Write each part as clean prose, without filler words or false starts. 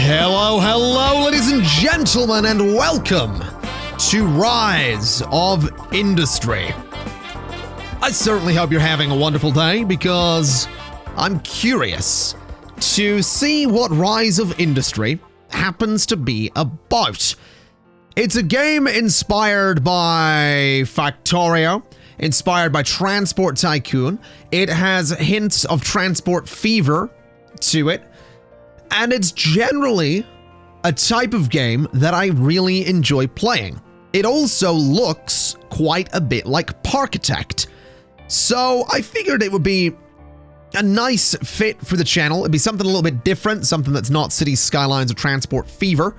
Hello, ladies and gentlemen, and welcome to Rise of Industry. I certainly hope you're having a wonderful day because I'm curious to see what Rise of Industry happens to be about. It's a game inspired by Factorio, inspired by Transport Tycoon. It has hints of Transport Fever to it. And it's generally a type of game that I really enjoy playing. It also looks quite a bit like Parkitect. So I figured it would be a nice fit for the channel. It'd be something a little bit different, something that's not City Skylines or Transport Fever.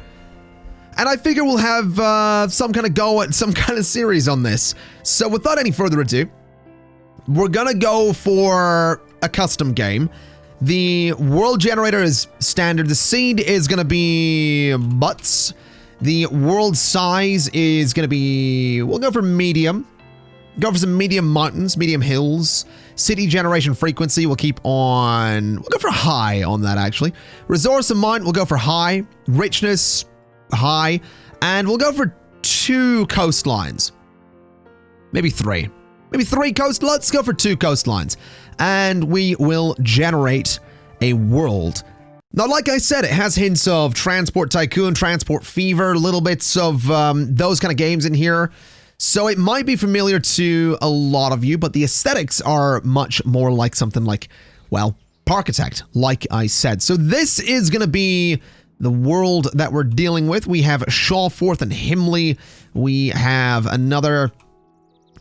And I figure we'll have some kind of go at some kind of series on this. So without any further ado, we're gonna go for a custom game. The world generator is standard. The seed is going to be butts. The world size is going to be, we'll go for medium. Go for some medium mountains, medium hills. City generation frequency, we'll keep on, we'll go for high on that actually. Resource amount, we'll go for high. Richness, high. And we'll go for 2 coastlines. Maybe 3. Maybe 3 coast, let's go for 2 coastlines. And we will generate a world. Now, like I said, it has hints of Transport Tycoon, Transport Fever, little bits of those kind of games in here. So it might be familiar to a lot of you, but the aesthetics are much more like something like, well, Parkitect, like I said. So this is going to be the world that we're dealing with. We have Shawforth and Himley. We have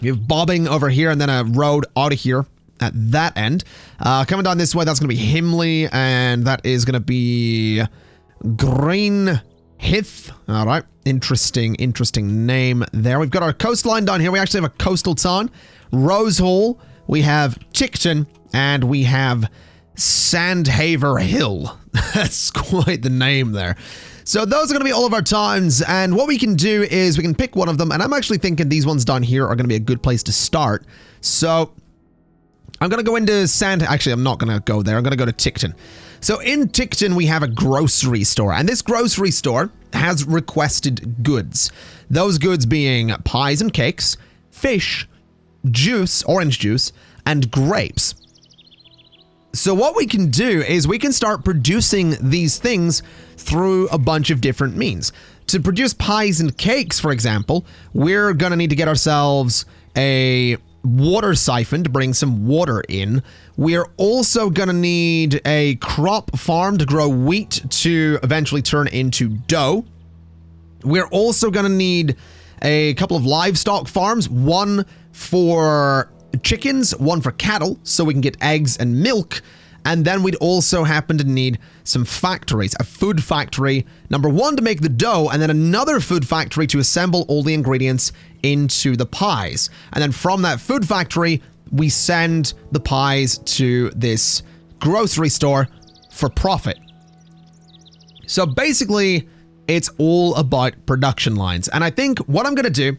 we have bobbing over here and then a road out of here at that end. Coming down this way, that's going to be Himley, and that is going to be Greenhith. All right, interesting name there. We've got our coastline down here. We actually have a coastal town. Rosehall, we have Tickton, and we have Sandhaver Hill. That's quite the name there. So those are going to be all of our towns, and what we can do is we can pick one of them, and I'm actually thinking these ones down here are going to be a good place to start. So I'm going to go into actually, I'm not going to go there. I'm going to go to Tickton. So in Tickton, we have a grocery store, and this grocery store has requested goods. Those goods being pies and cakes, fish, juice, orange juice, and grapes. So what we can do is we can start producing these things through a bunch of different means. To produce pies and cakes, for example, we're going to need to get ourselves a water siphon to bring some water in. We're also going to need a crop farm to grow wheat to eventually turn into dough. We're also going to need a couple of livestock farms, one for chickens, one for cattle, so we can get eggs and milk. And then we'd also happen to need some factories, a food factory, number 1 to make the dough, and then another food factory to assemble all the ingredients into the pies. And then from that food factory, we send the pies to this grocery store for profit. So basically, it's all about production lines. And I think what I'm going to do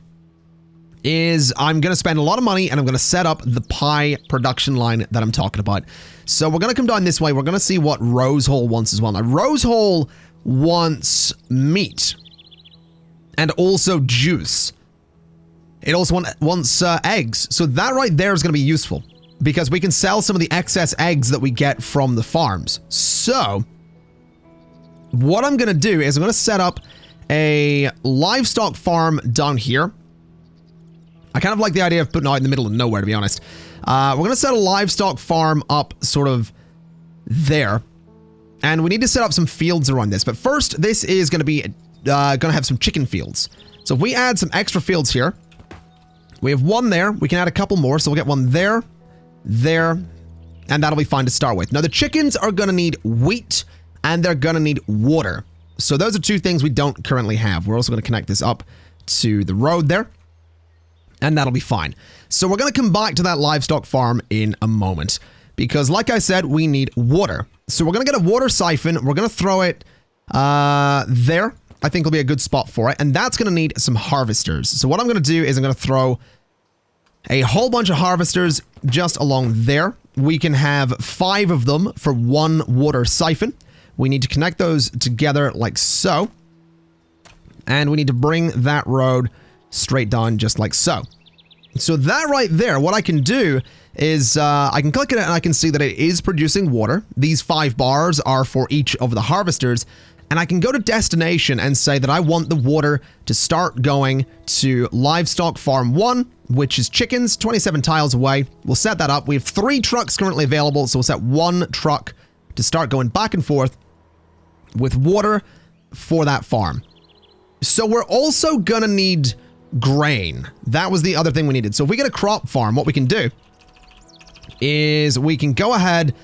is I'm going to spend a lot of money and I'm going to set up the pie production line that I'm talking about. So we're going to come down this way. We're going to see what Rosehall wants as well. Now, Rosehall wants meat and also juice. It also wants eggs. So that right there is going to be useful because we can sell some of the excess eggs that we get from the farms. So what I'm going to do is I'm going to set up a livestock farm down here. I kind of like the idea of putting it out in the middle of nowhere, to be honest. We're going to set a livestock farm up sort of there. And we need to set up some fields around this. But first, this is going to be going to have some chicken fields. So if we add some extra fields here, we have one there. We can add a couple more. So we'll get one there, and that'll be fine to start with. Now, the chickens are going to need wheat, and they're going to need water. So those are 2 things we don't currently have. We're also going to connect this up to the road there. And that'll be fine. So we're going to come back to that livestock farm in a moment. Because like I said, we need water. So we're going to get a water siphon. We're going to throw it there. I think will be a good spot for it. And that's going to need some harvesters. So what I'm going to do is I'm going to throw a whole bunch of harvesters just along there. We can have 5 of them for 1 water siphon. We need to connect those together like so. And we need to bring that road straight down just like so. So that right there, what I can do is I can click it and I can see that it is producing water. These 5 bars are for each of the harvesters. And I can go to destination and say that I want the water to start going to livestock farm 1, which is chickens, 27 tiles away. We'll set that up. We have 3 trucks currently available, so we'll set 1 truck to start going back and forth with water for that farm. So we're also gonna need grain. That was the other thing we needed. So if we get a crop farm, what we can do is we can go ahead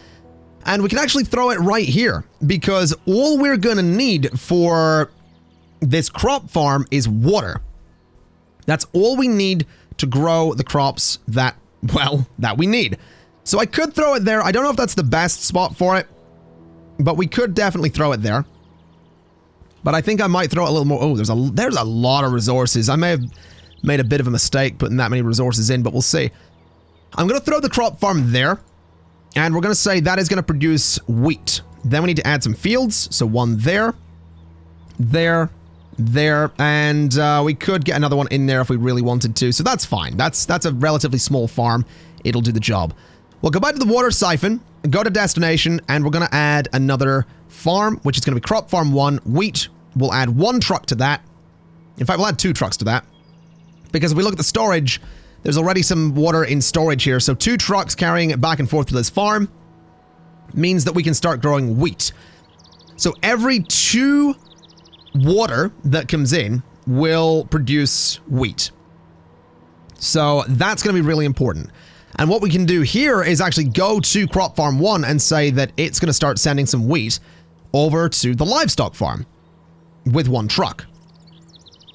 and we can actually throw it right here, because all we're gonna need for this crop farm is water. That's all we need to grow the crops that we need. So I could throw it there. I don't know if that's the best spot for it, but we could definitely throw it there. But I think I might throw it a little more. Oh, there's a lot of resources. I may have made a bit of a mistake putting that many resources in, but we'll see. I'm gonna throw the crop farm there. And we're going to say that is going to produce wheat. Then we need to add some fields. So 1 there, there, and we could get another one in there if we really wanted to. So that's fine. That's a relatively small farm. It'll do the job. We'll go back to the water siphon, go to destination, and we're going to add another farm, which is going to be crop farm 1, wheat. We'll add 1 truck to that. In fact, we'll add 2 trucks to that. Because if we look at the storage, there's already some water in storage here, so 2 trucks carrying it back and forth to this farm means that we can start growing wheat. So every 2 water that comes in will produce wheat. So that's going to be really important. And what we can do here is actually go to crop farm 1 and say that it's going to start sending some wheat over to the livestock farm with 1 truck.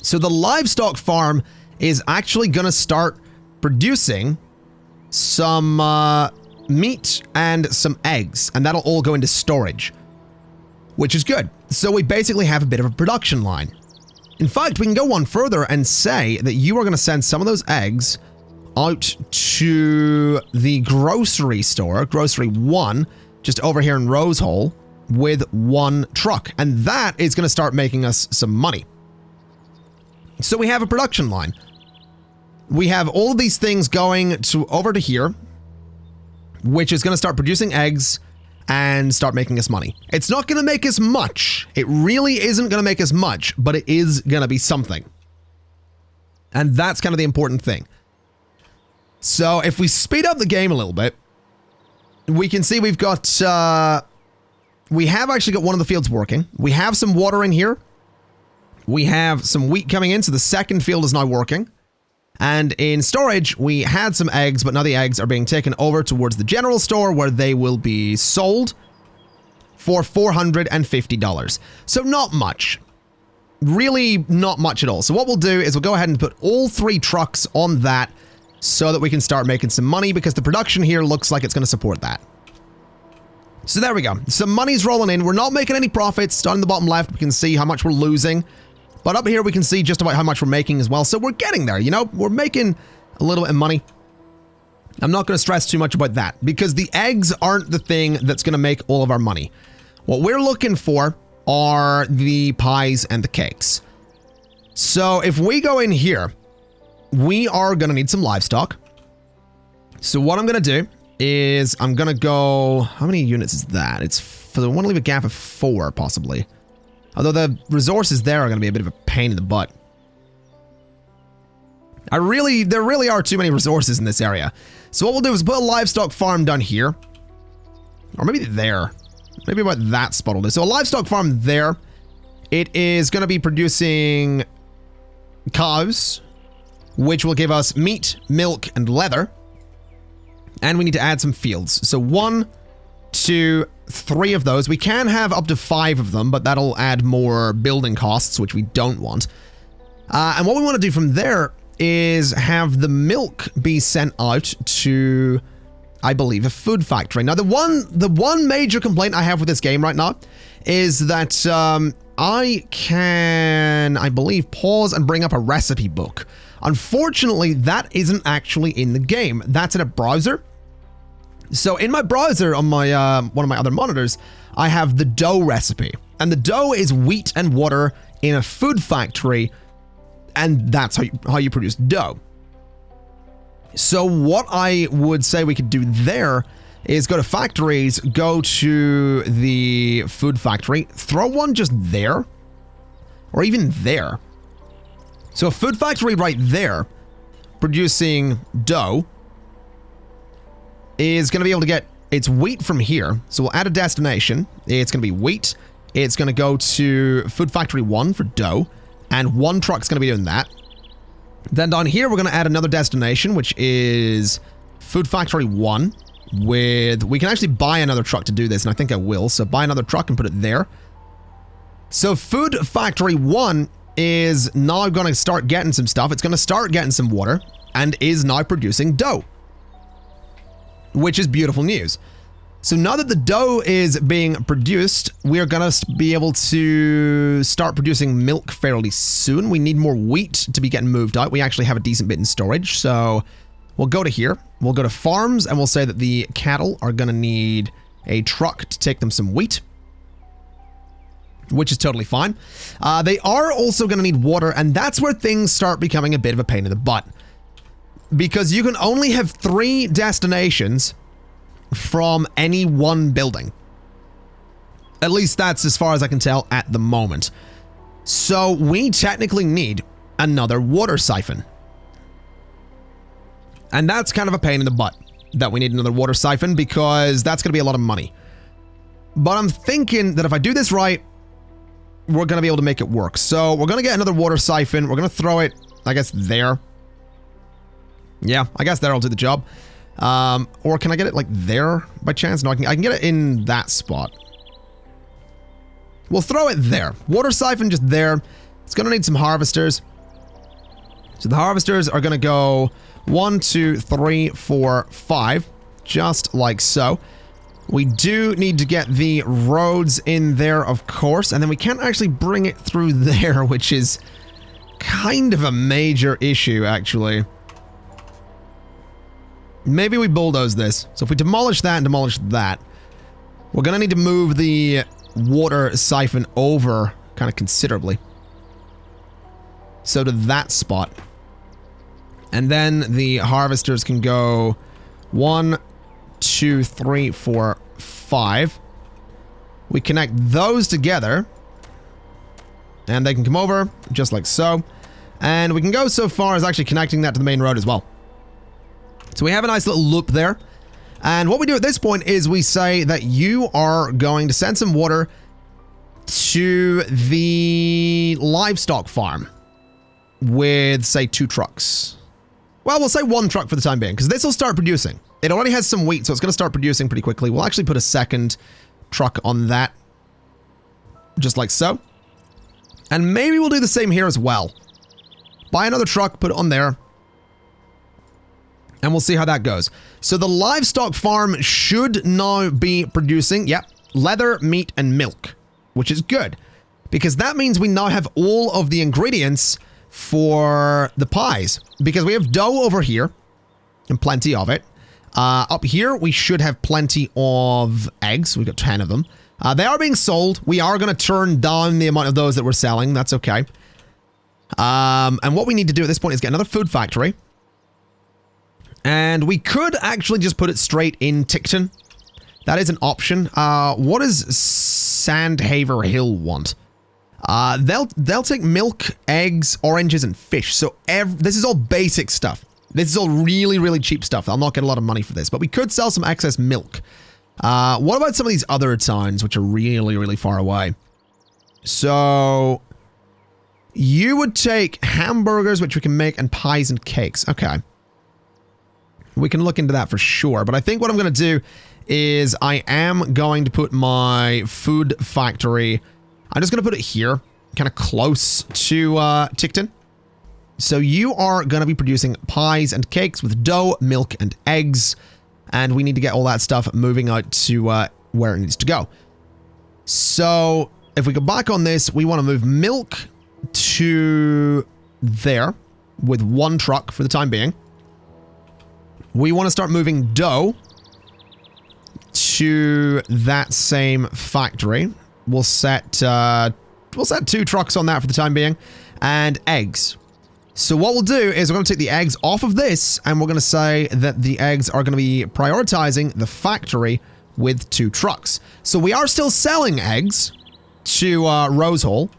So the livestock farm is actually going to start producing some meat and some eggs, and that'll all go into storage, which is good. So we basically have a bit of a production line. In fact, we can go one further and say that you are going to send some of those eggs out to the grocery store, grocery 1, just over here in Rose Hole, with 1 truck, and that is going to start making us some money. So we have a production line. We have all of these things going over to here, which is going to start producing eggs and start making us money. It's not going to make us much. It really isn't going to make us much, but it is going to be something. And that's kind of the important thing. So if we speed up the game a little bit, we can see we've got, we have actually got one of the fields working. We have some water in here. We have some wheat coming in, so the second field is now working. And in storage, we had some eggs, but now the eggs are being taken over towards the general store where they will be sold for $450. So not much. Really not much at all. So what we'll do is we'll go ahead and put all 3 trucks on that so that we can start making some money, because the production here looks like it's going to support that. So there we go. Some money's rolling in. We're not making any profits. Down in the bottom left, we can see how much we're losing. But up here, we can see just about how much we're making as well. So we're getting there, you know? We're making a little bit of money. I'm not going to stress too much about that, because the eggs aren't the thing that's going to make all of our money. What we're looking for are the pies and the cakes. So if we go in here, we are going to need some livestock. So what I'm going to do is I'm going to go... How many units is that? I want to leave a gap of 4, possibly. Although the resources there are going to be a bit of a pain in the butt. There really are too many resources in this area. So what we'll do is put a livestock farm down here. Or maybe there. Maybe about that spot will do. So a livestock farm there. It is going to be producing cows, which will give us meat, milk, and leather. And we need to add some fields. So 1, 2, 3 of those. We can have up to 5 of them, but that'll add more building costs, which we don't want. And what we want to do from there is have the milk be sent out to, I believe, a food factory. Now, the one major complaint I have with this game right now is that I can, I believe, pause and bring up a recipe book. Unfortunately, that isn't actually in the game. That's in a browser. So in my browser on my one of my other monitors, I have the dough recipe. And the dough is wheat and water in a food factory, and that's how you produce dough. So what I would say we could do there is go to factories, go to the food factory, throw one just there, or even there. So a food factory right there, producing dough, is going to be able to get its wheat from here. So we'll add a destination. It's going to be wheat. It's going to go to food factory 1 for dough, and one truck's going to be doing that. Then down here, we're going to add another destination, which is food factory 1 with... We can actually buy another truck to do this, and I think I will. So buy another truck and put it there. So food factory 1 is now going to start getting some stuff. It's going to start getting some water and is now producing dough, which is beautiful news. So now that the dough is being produced, we are going to be able to start producing milk fairly soon. We need more wheat to be getting moved out. We actually have a decent bit in storage. So we'll go to here. We'll go to farms and we'll say that the cattle are going to need a truck to take them some wheat, which is totally fine. They are also going to need water, and that's where things start becoming a bit of a pain in the butt. Because you can only have 3 destinations from any one building. At least that's as far as I can tell at the moment. So we technically need another water siphon. And that's kind of a pain in the butt that we need another water siphon, because that's going to be a lot of money. But I'm thinking that if I do this right, we're going to be able to make it work. So we're going to get another water siphon. We're going to throw it, I guess, there. Yeah, I guess that'll do the job. Or can I get it like there by chance? No, I can get it in that spot. We'll throw it there. Water siphon just there. It's going to need some harvesters. So the harvesters are going to go 1, 2, 3, 4, 5, just like so. We do need to get the roads in there, of course, and then we can't actually bring it through there, which is kind of a major issue, actually. Maybe we bulldoze this. So if we demolish that and demolish that, we're going to need to move the water siphon over kind of considerably. So to that spot. And then the harvesters can go 1, 2, 3, 4, 5. We connect those together. And they can come over just like so. And we can go so far as actually connecting that to the main road as well. So we have a nice little loop there. And what we do at this point is we say that you are going to send some water to the livestock farm with, say, 2 trucks. Well, we'll say 1 truck for the time being, because this will start producing. It already has some wheat, so it's going to start producing pretty quickly. We'll actually put a second truck on that, just like so. And maybe we'll do the same here as well. Buy another truck, put it on there. And we'll see how that goes. So the livestock farm should now be producing, yep, leather, meat, and milk, which is good. Because that means we now have all of the ingredients for the pies. Because we have dough over here, and plenty of it. Up here, we should have plenty of eggs. We've got 10 of them. They are being sold. We are going to turn down the amount of those that we're selling. That's okay. And what we need to do at this point is get another food factory. And we could actually just put it straight in Tycoon. That is an option. What does Sandhaver Hill want? They'll take milk, eggs, oranges, and fish. So this is all basic stuff. This is all really, really cheap stuff. I'll not get a lot of money for this, but we could sell some excess milk. What about some of these other towns, which are really, really far away? So you would take hamburgers, which we can make, and pies and cakes. Okay. We can look into that for sure. But I think what I'm going to do is I am going to put my food factory... I'm just going to put it here, kind of close to Tycoon. So you are going to be producing pies and cakes with dough, milk, and eggs. And we need to get all that stuff moving out to where it needs to go. So if we go back on this, we want to move milk to there with 1 truck for the time being. We want to start moving dough to that same factory. We'll set 2 trucks on that for the time being, and eggs. So what we'll do is we're going to take the eggs off of this, and we're going to say that the eggs are going to be prioritizing the factory with 2 trucks. So we are still selling eggs to Rose Hall,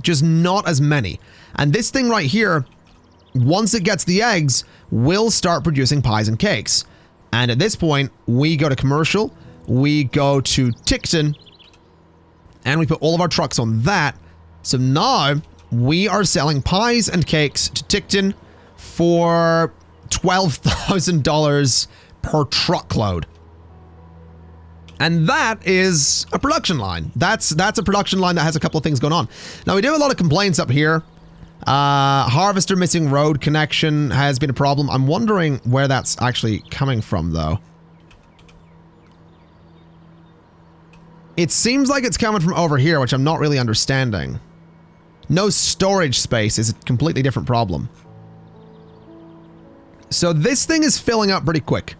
just not as many. And this thing right here, once it gets the eggs, will start producing pies and cakes. And at this point, we go to commercial, we go to Tickton, and we put all of our trucks on that. So now we are selling pies and cakes to Tickton for $12,000 per truckload. And that is a production line. That's a production line that has a couple of things going on. Now, we do have a lot of complaints up here. Harvester missing road connection has been a problem. I'm wondering where that's actually coming from, though. It seems like it's coming from over here, which I'm not really understanding. No storage space is a completely different problem. So this thing is filling up pretty quick.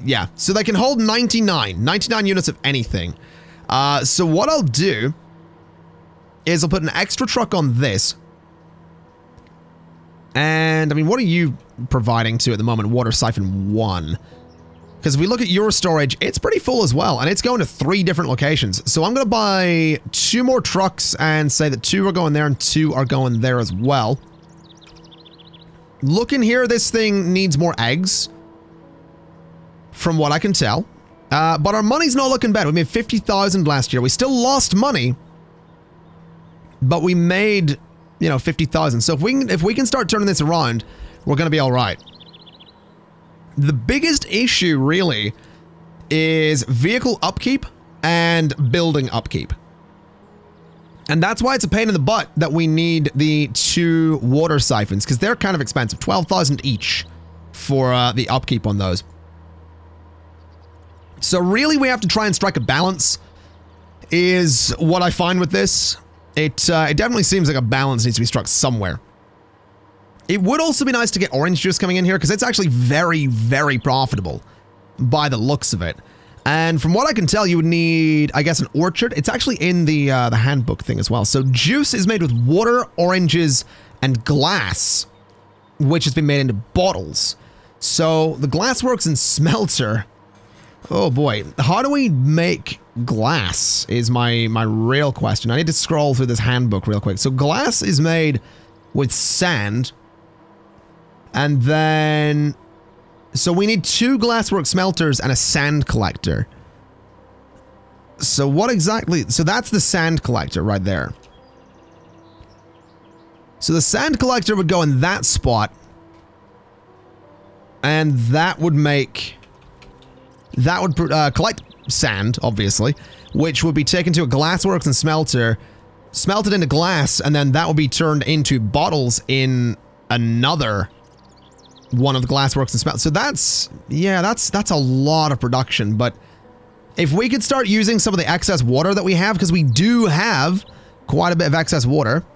Yeah, so they can hold 99 units of anything. So what I'll do is I'll put an extra truck on this. And, I mean, what are you providing to at the moment? Water siphon 1. Because if we look at your storage, it's pretty full as well. And it's going to 3 different locations. So I'm going to buy 2 more trucks and say that 2 are going there and 2 are going there as well. Looking here, this thing needs more eggs, from what I can tell. But our money's not looking bad. We made 50,000 last year. We still lost money, but we made, you know, 50,000. So if we can start turning this around, we're going to be all right. The biggest issue really is vehicle upkeep and building upkeep. And that's why it's a pain in the butt that we need the 2 water siphons, because they're kind of expensive, 12,000 each for the upkeep on those. So really we have to try and strike a balance is what I find with this. It definitely seems like a balance needs to be struck somewhere. It would also be nice to get orange juice coming in here because it's actually very, very profitable by the looks of it. And from what I can tell, you would need, I guess, an orchard. It's actually in the handbook thing as well. So juice is made with water, oranges, and glass, which has been made into bottles. So the glassworks and smelter. Oh boy, how do we make glass is my real question. I need to scroll through this handbook real quick. So glass is made with sand. And then, so we need 2 glasswork smelters and a sand collector. So what exactly, so that's the sand collector right there. So the sand collector would go in that spot. And that would make, that would collect sand, obviously, which would be taken to a glassworks and smelter, smelted into glass, and then that would be turned into bottles in another one of the glassworks and smelter. So that's, yeah, that's a lot of production. But if we could start using some of the excess water that we have, because we do have quite a bit of excess water,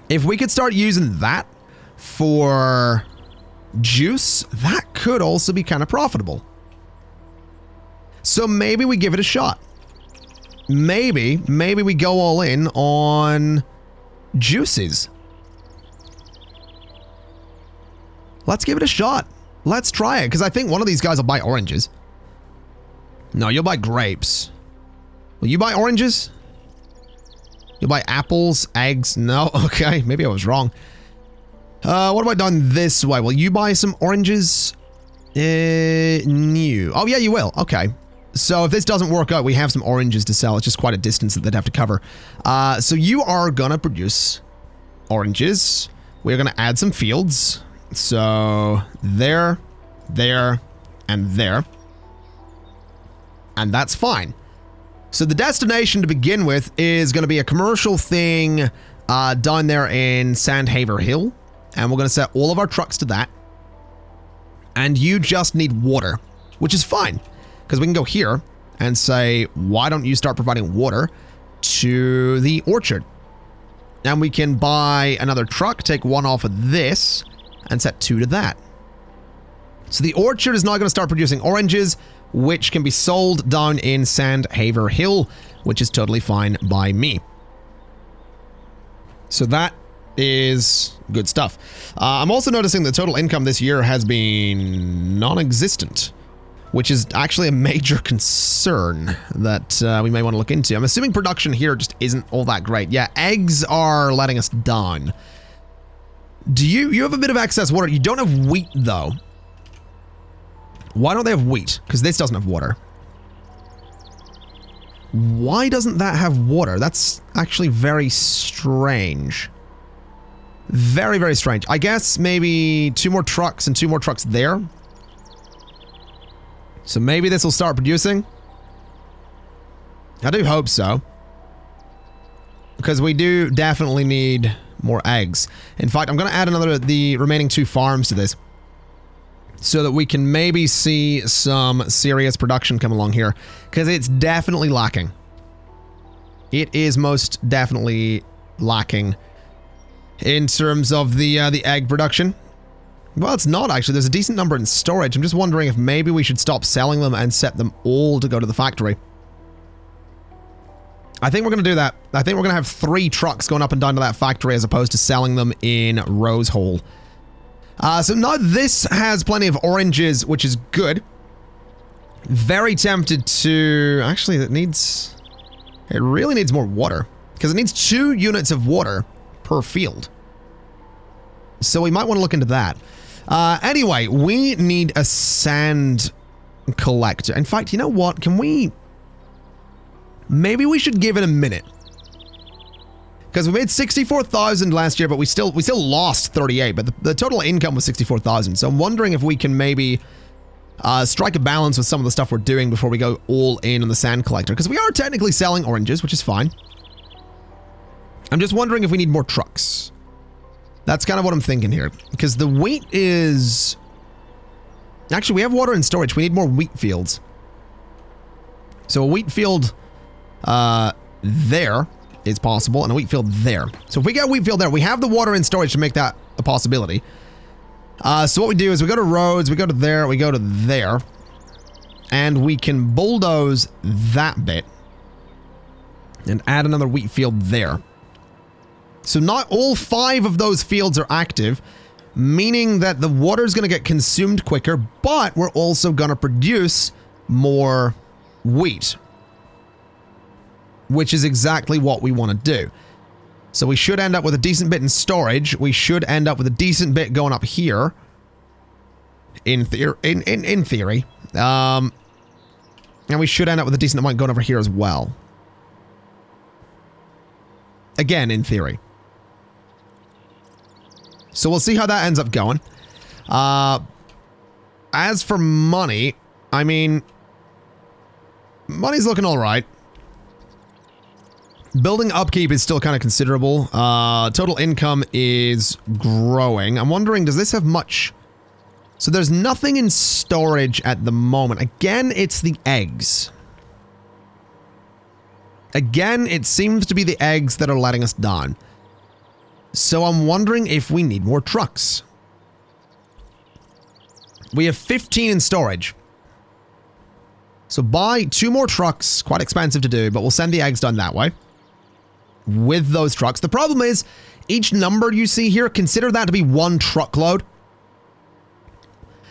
if we could start using that for juice, that could also be kind of profitable. So maybe we give it a shot. Maybe we go all in on juices. Let's give it a shot. Let's try it, because I think one of these guys will buy oranges. No, you'll buy grapes. Will you buy oranges? You'll buy apples, eggs? No? Okay, maybe I was wrong. What about done this way? Will you buy some oranges? New. Oh, yeah, you will. Okay. So if this doesn't work out, we have some oranges to sell. It's just quite a distance that they'd have to cover. So you are gonna produce oranges. We're gonna add some fields. So there, there, and there. And that's fine. So the destination to begin with is going to be a commercial thing down there in Sandhaver Hill. And we're going to set all of our trucks to that. And you just need water, which is fine. Because we can go here and say, why don't you start providing water to the orchard? And we can buy another truck, take 1 off of this, and set 2 to that. So the orchard is now going to start producing oranges, which can be sold down in Sandhaver Hill, which is totally fine by me. So that is good stuff. I'm also noticing the total income this year has been non-existent, which is actually a major concern that we may want to look into. I'm assuming production here just isn't all that great. Yeah, eggs are letting us down. Do you have a bit of excess water? You don't have wheat, though. Why don't they have wheat? Because this doesn't have water. Why doesn't that have water? That's actually very strange. Very, very strange. I guess maybe 2 more trucks and 2 more trucks there. So maybe this will start producing. I do hope so. Because we do definitely need more eggs. In fact, I'm going to add the remaining 2 farms to this, so that we can maybe see some serious production come along here, because it's definitely lacking. It is most definitely lacking in terms of the egg production. Well, it's not actually. There's a decent number in storage. I'm just wondering if maybe we should stop selling them and set them all to go to the factory. I think we're going to do that. I think we're going to have 3 trucks going up and down to that factory as opposed to selling them in Rose Hall. So now this has plenty of oranges, which is good. Very tempted to... Actually, it really needs more water, because it needs 2 units of water per field. So we might want to look into that. Anyway, we need a sand collector. In fact, you know what? Can we... Maybe we should give it a minute. Because we made 64,000 last year, but we still lost 38, but the total income was 64,000. So I'm wondering if we can maybe strike a balance with some of the stuff we're doing before we go all in on the sand collector. Because we are technically selling oranges, which is fine. I'm just wondering if we need more trucks. That's kind of what I'm thinking here. Because the wheat is... Actually, we have water in storage. We need more wheat fields. So a wheat field there is possible, and a wheat field there. So if we get a wheat field there, we have the water in storage to make that a possibility. So what we do is we go to roads, we go to there, we go to there, and we can bulldoze that bit and add another wheat field there. So not all 5 of those fields are active, meaning that the water is going to get consumed quicker, but we're also going to produce more wheat, which is exactly what we want to do. So we should end up with a decent bit in storage. We should end up with a decent bit going up here. In theory. And we should end up with a decent amount going over here as well. Again, in theory. So we'll see how that ends up going. As for money, I mean, money's looking all right. Building upkeep is still kind of considerable. Total income is growing. I'm wondering, does this have much? So there's nothing in storage at the moment. Again, it's the eggs. Again, it seems to be the eggs that are letting us down. So I'm wondering if we need more trucks. We have 15 in storage. So buy 2 more trucks. Quite expensive to do, but we'll send the eggs down that way. With those trucks. The problem is, each number you see here, consider that to be 1 truckload.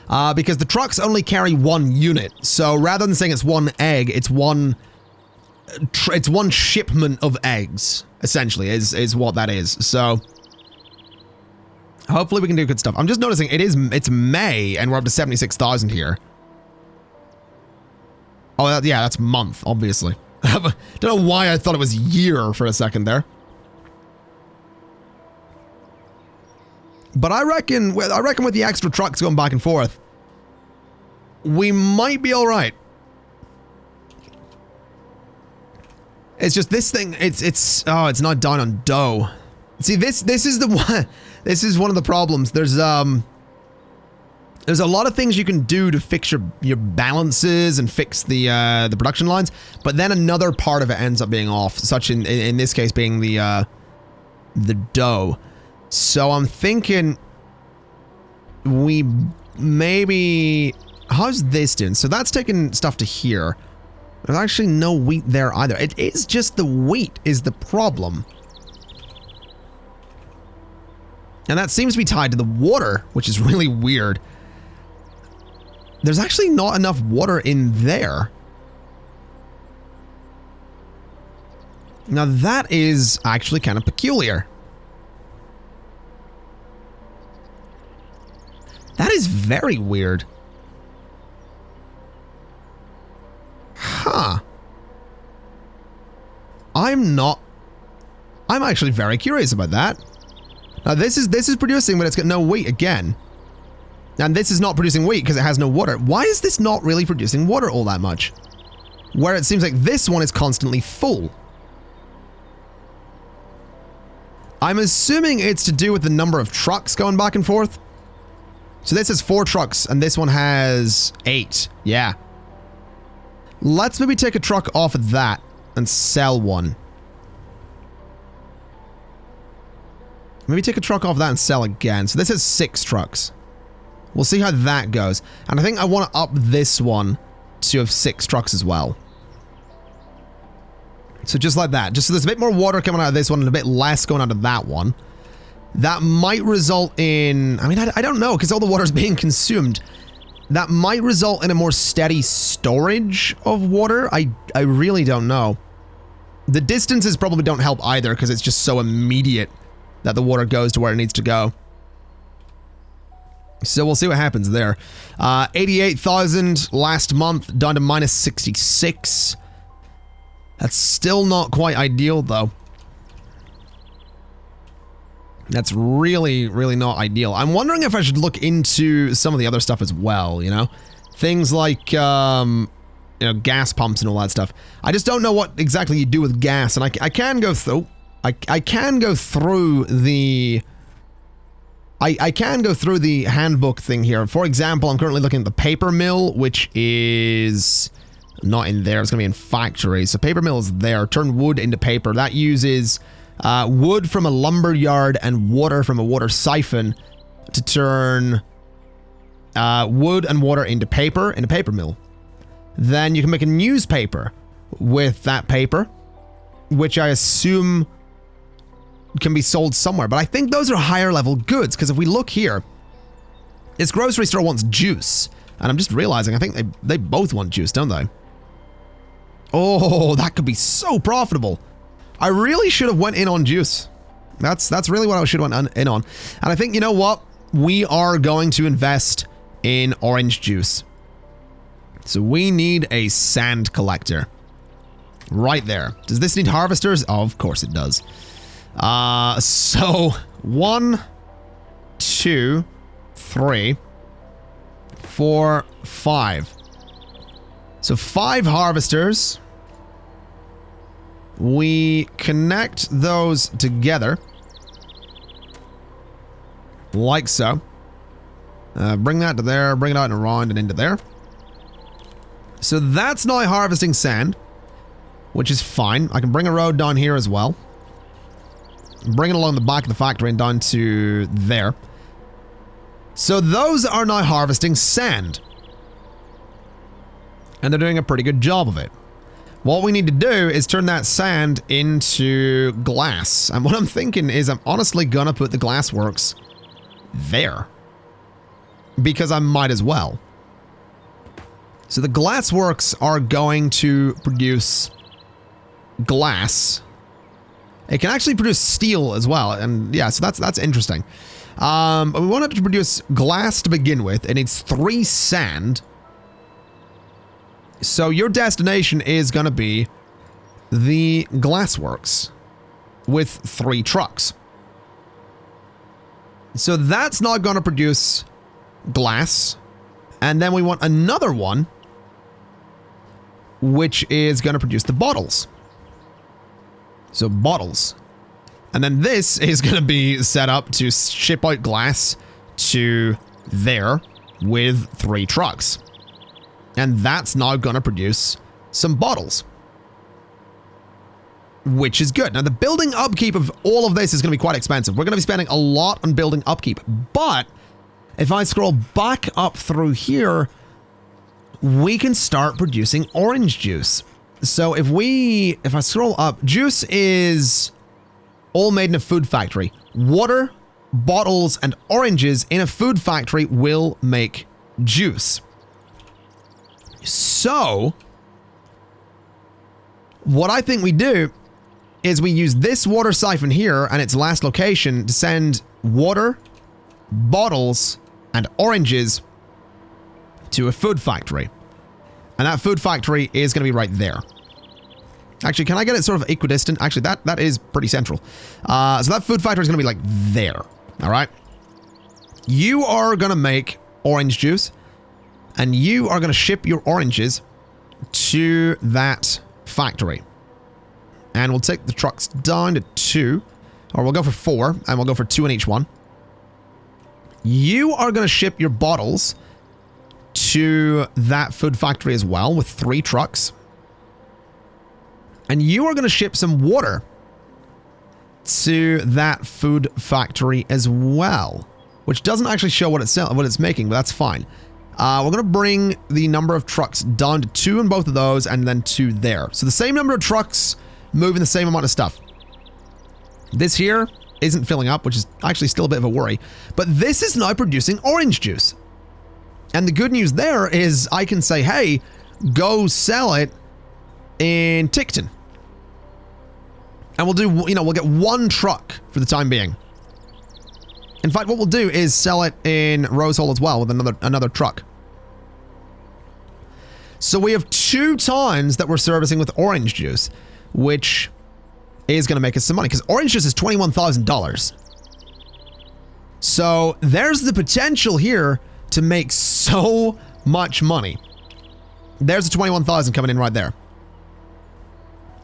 Because the trucks only carry 1 unit. So rather than saying it's 1 egg, it's one shipment of eggs, essentially, is what that is. So hopefully we can do good stuff. I'm just noticing it's May and we're up to 76,000 here. Oh, yeah, that's month, obviously. Don't know why I thought it was year for a second there. But I reckon with the extra trucks going back and forth, we might be all right. It's just this thing, it's not down on dough. See, this is the one, this is one of the problems. There's a lot of things you can do to fix your balances and fix the production lines, but then another part of it ends up being off, such in this case being the dough. So I'm thinking we maybe how's this doing? So that's taking stuff to here. There's actually no wheat there either. It is just the wheat is the problem. And that seems to be tied to the water, which is really weird. There's actually not enough water in there. Now that is actually kind of peculiar. That is very weird. Huh. I'm actually very curious about that. Now this is producing, but it's got no wheat again. And this is not producing wheat because it has no water. Why is this not really producing water all that much? Where it seems like this one is constantly full. I'm assuming it's to do with the number of trucks going back and forth. So this has 4 trucks and this one has 8. Yeah. Let's maybe take a truck off of that and sell one. Maybe take a truck off that and sell again. So this has 6 trucks. We'll see how that goes. And I think I want to up this one to have 6 trucks as well. So just like that. Just so there's a bit more water coming out of this one and a bit less going out of that one. That might result in... I mean, I don't know because all the water is being consumed. That might result in a more steady storage of water. I really don't know. The distances probably don't help either because it's just so immediate that the water goes to where it needs to go. So we'll see what happens there. 88,000 last month, down to minus 66. That's still not quite ideal, though. That's really, really not ideal. I'm wondering if I should look into some of the other stuff as well, you know? Things like, you know, gas pumps and all that stuff. I just don't know what exactly you do with gas, and I can go through... I can go through the... I can go through the handbook thing here. For example, I'm currently looking at the paper mill, which is not in there. It's going to be in factory. So paper mill is there. Turn wood into paper. That uses wood from a lumber yard and water from a water siphon to turn wood and water into paper in a paper mill. Then you can make a newspaper with that paper, which I assume can be sold somewhere. But I think those are higher level goods, because if we look here, this grocery store wants juice. And I'm just realizing, I think they both want juice, don't they? Oh, that could be so profitable. I really should have went in on juice. That's really what I should have went in on. And I think, you know what? We are going to invest in orange juice. So we need a sand collector. Right there. Does this need harvesters? Oh, of course it does. So 1, 2, 3, 4, 5. So 5 harvesters. We connect those together. Like so. Bring that to there, bring it out and around and into there. So that's now harvesting sand, which is fine. I can bring a road down here as well. Bring it along the back of the factory and down to there. So those are now harvesting sand. And they're doing a pretty good job of it. What we need to do is turn that sand into glass. And what I'm thinking is I'm honestly gonna put the glass works there. Because I might as well. So the glass works are going to produce glass. It can actually produce steel as well, and yeah, so that's interesting. But we want it to produce glass to begin with. It needs 3 sand. So your destination is going to be the glassworks with 3 trucks. So that's not going to produce glass. And then we want another one, which is going to produce the bottles. So bottles. And then this is going to be set up to ship out glass to there with 3 trucks. And that's now going to produce some bottles. Which is good. Now the building upkeep of all of this is going to be quite expensive. We're going to be spending a lot on building upkeep. But if I scroll back up through here, we can start producing orange juice. So if I scroll up, juice is all made in a food factory. Water, bottles, and oranges in a food factory will make juice. So, what I think we do is we use this water siphon here and its last location to send water, bottles, and oranges to a food factory. And that food factory is going to be right there. Actually, can I get it sort of equidistant? Actually, that is pretty central. So that food factory is going to be like there. All right. You are going to make orange juice, and you are going to ship your oranges to that factory. And we'll take the trucks down to 2, or we'll go for 4, and we'll go for 2 in each one. You are going to ship your bottles to that food factory as well with 3 trucks. And you are going to ship some water to that food factory as well, which doesn't actually show what it's making, but that's fine. We're going to bring the number of trucks down to 2 in both of those, and then 2 there. So the same number of trucks moving the same amount of stuff. This here isn't filling up, which is actually still a bit of a worry, but this is now producing orange juice. And the good news there is I can say, hey, go sell it in Tickton. And we'll do, we'll get 1 truck for the time being. In fact, what we'll do is sell it in Rosehole as well with another truck. So we have 2 towns that we're servicing with orange juice, which is going to make us some money because orange juice is $21,000. So there's the potential here to make so much money. There's the 21,000 coming in right there.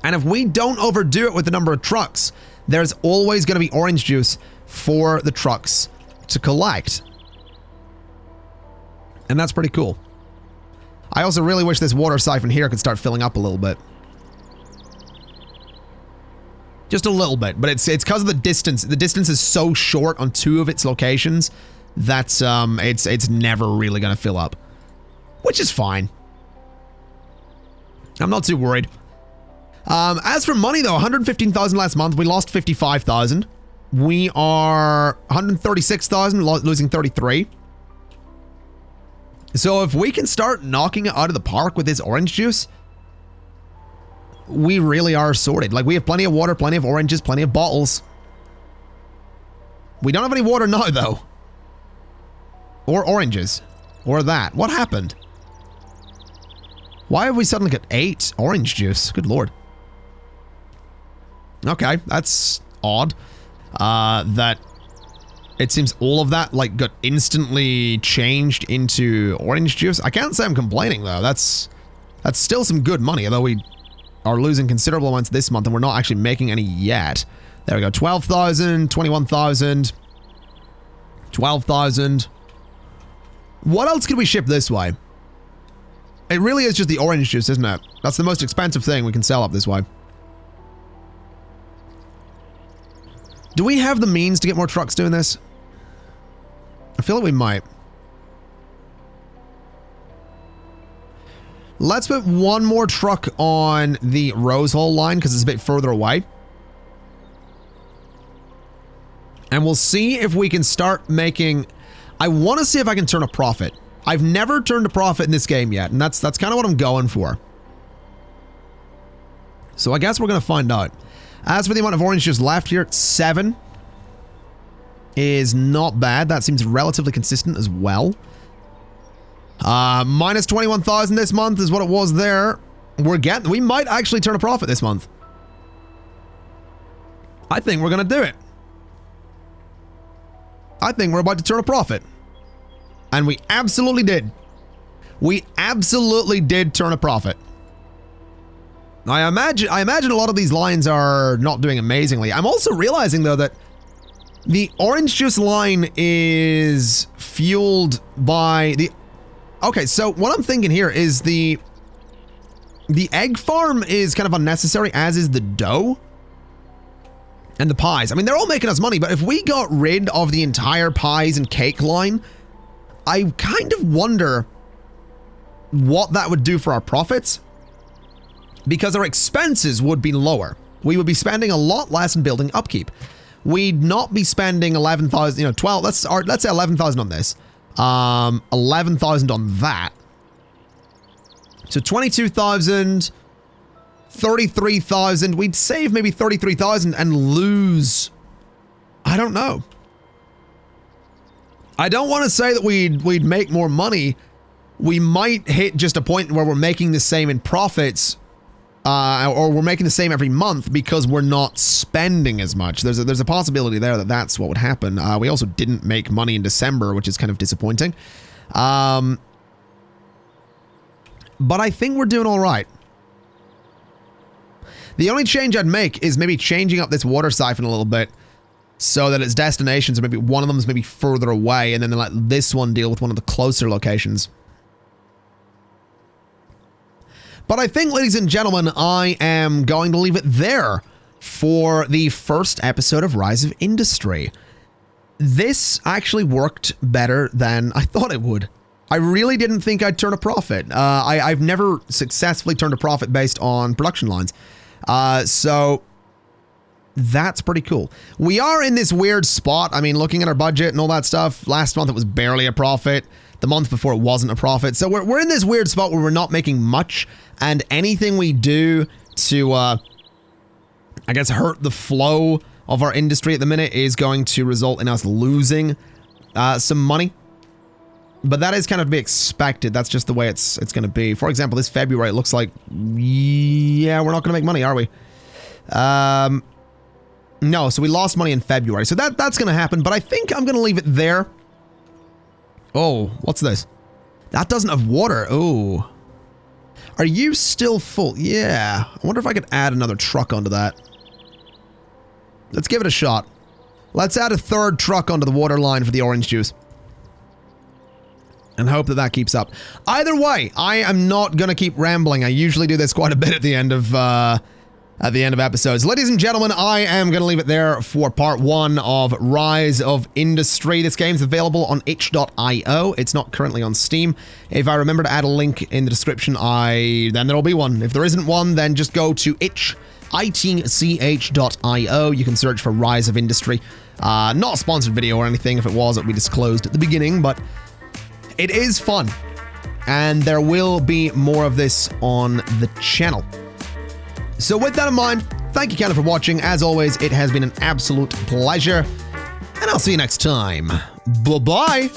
And if we don't overdo it with the number of trucks, there's always going to be orange juice for the trucks to collect. And that's pretty cool. I also really wish this water siphon here could start filling up a little bit. Just a little bit, but it's because of the distance. The distance is so short on 2 of its locations that it's never really going to fill up, which is fine. I'm not too worried. As for money though, 115,000 last month. We lost 55,000. We are 136,000, losing 33. So if we can start knocking it out of the park with this orange juice, we really are sorted. Like, we have plenty of water, plenty of oranges, plenty of bottles. We don't have any water now, though. Or oranges. Or that. What happened? Why have we suddenly got 8 orange juice? Good lord. Okay, that's odd. That it seems all of that, like, got instantly changed into orange juice. I can't say I'm complaining, though. That's still some good money, although we are losing considerable amounts this month, and we're not actually making any yet. There we go. 12,000, 21,000, 12,000. What else could we ship this way? It really is just the orange juice, isn't it? That's the most expensive thing we can sell up this way. Do we have the means to get more trucks doing this? I feel like we might. Let's put 1 more truck on the Rosehole line because it's a bit further away. And we'll see if we can start making... I want to see if I can turn a profit. I've never turned a profit in this game yet, and that's kind of what I'm going for. So I guess we're going to find out. As for the amount of orange juice left here, 7 is not bad. That seems relatively consistent as well. Minus 21,000 this month is what it was there. We might actually turn a profit this month. I think we're going to do it. I think we're about to turn a profit. And we absolutely did. We absolutely did turn a profit. I imagine a lot of these lines are not doing amazingly. I'm also realizing, though, that the orange juice line is fueled by the... Okay, so what I'm thinking here is the egg farm is kind of unnecessary, as is the dough and the pies. I mean, they're all making us money, but if we got rid of the entire pies and cake line, I kind of wonder what that would do for our profits, because our expenses would be lower. We would be spending a lot less in building upkeep. We'd not be spending 11,000, you know, 12, let's say 11,000 on this. 11,000 on that. So 22,000, 33,000. We'd save maybe 33,000 and lose, I don't know. I don't want to say that we'd make more money. We might hit just a point where we're making the same in profits, or we're making the same every month because we're not spending as much. There's a possibility there that that's what would happen. We also didn't make money in December, which is kind of disappointing. But I think we're doing all right. The only change I'd make is maybe changing up this water siphon a little bit so that its destinations are maybe one of them is maybe further away, and then let this one deal with one of the closer locations. But I think, ladies and gentlemen, I am going to leave it there for the first episode of Rise of Industry. This actually worked better than I thought it would. I really didn't think I'd turn a profit. I've never successfully turned a profit based on production lines. So that's pretty cool. We are in this weird spot. I mean, looking at our budget and all that stuff, last month it was barely a profit. The month before it wasn't a profit. So we're in this weird spot where we're not making much, and anything we do to, I guess, hurt the flow of our industry at the minute is going to result in us losing some money. But that is kind of to be expected. That's just the way it's going to be. For example, this February, it looks like, yeah, we're not going to make money, are we? No, so we lost money in February. So that's going to happen, but I think I'm going to leave it there. Oh, what's this? That doesn't have water. Oh. Are you still full? Yeah. I wonder if I could add another truck onto that. Let's give it a shot. Let's add a third truck onto the water line for the orange juice. And hope that that keeps up. Either way, I am not going to keep rambling. I usually do this quite a bit at the end of episodes. Ladies and gentlemen, I am going to leave it there for part 1 of Rise of Industry. This game's available on itch.io. It's not currently on Steam. If I remember to add a link in the description, then there'll be one. If there isn't one, then just go to itch.io. You can search for Rise of Industry. Not a sponsored video or anything. If it was, it would be disclosed at the beginning, but it is fun. And there will be more of this on the channel. So with that in mind, thank you, Ken, for watching. As always, it has been an absolute pleasure. And I'll see you next time. Bye-bye.